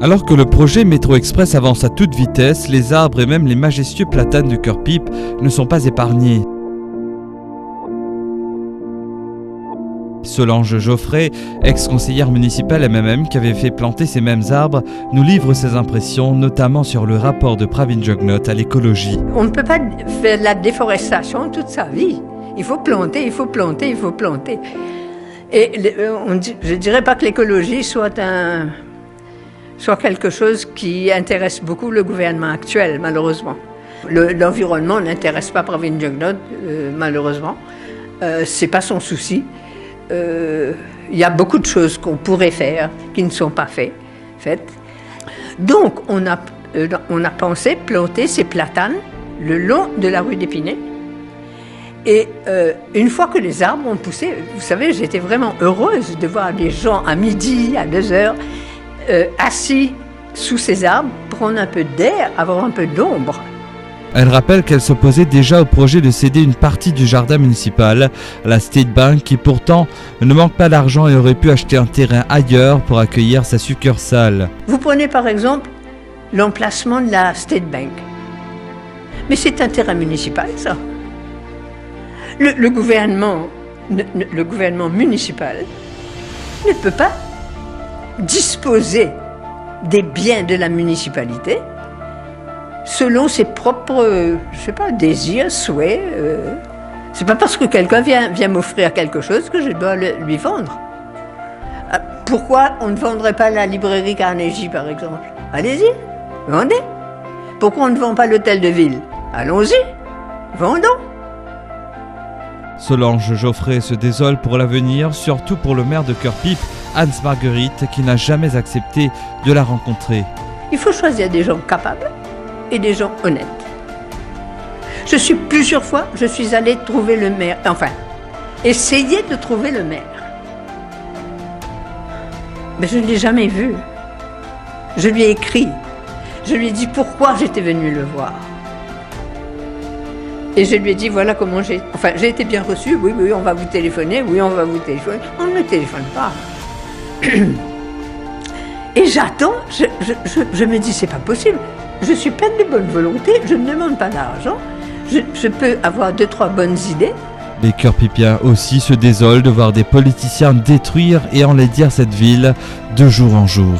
Alors que le projet Métro Express avance à toute vitesse, les arbres et même les majestueux platanes de Cœur-Pipe ne sont pas épargnés. Solange Geoffrey, ex-conseillère municipale MMM qui avait fait planter ces mêmes arbres, nous livre ses impressions, notamment sur le rapport de Pravin Jugnauth à l'écologie. On ne peut pas faire de la déforestation toute sa vie. Il faut planter, il faut planter, il faut planter. Et je ne dirais pas que l'écologie soit quelque chose qui intéresse beaucoup le gouvernement actuel, malheureusement. L'environnement n'intéresse pas Pravin Jugnauth, malheureusement. C'est pas son souci. Il y a beaucoup de choses qu'on pourrait faire qui ne sont pas faites. Donc, on a pensé planter ces platanes le long de la rue d'Épinay. Et une fois que les arbres ont poussé, vous savez, j'étais vraiment heureuse de voir des gens à midi, à 2h, assis sous ces arbres, prendre un peu d'air, avoir un peu d'ombre. Elle rappelle qu'elle s'opposait déjà au projet de céder une partie du jardin municipal à la State Bank qui pourtant ne manque pas d'argent et aurait pu acheter un terrain ailleurs pour accueillir sa succursale. Vous prenez par exemple l'emplacement de la State Bank. Mais c'est un terrain municipal, ça. Le gouvernement municipal ne peut pas disposer des biens de la municipalité selon ses propres, désirs, souhaits. C'est pas parce que quelqu'un vient m'offrir quelque chose que je dois lui vendre. Pourquoi on ne vendrait pas la librairie Carnegie, par exemple? Allez-y, vendez. Pourquoi on ne vend pas l'hôtel de ville? Allons-y, vendons. Solange Geoffrey se désole pour l'avenir, surtout pour le maire de Cœur-Pipe, Hans-Marguerite, qui n'a jamais accepté de la rencontrer. Il faut choisir des gens capables et des gens honnêtes. Plusieurs fois, je suis allée trouver le maire, essayer de trouver le maire. Mais je ne l'ai jamais vu. Je lui ai écrit. Je lui ai dit pourquoi j'étais venue le voir. Et je lui ai dit, voilà comment j'ai été bien reçue, oui, on va vous téléphoner, oui, on va vous téléphoner. On ne me téléphone pas. Et j'attends, je me dis, c'est pas possible. Je suis pleine de bonne volonté, je ne demande pas d'argent, je peux avoir 2-3 bonnes idées. Les Cœur-Pipiens aussi se désolent de voir des politiciens détruire et enlaidir cette ville de jour en jour.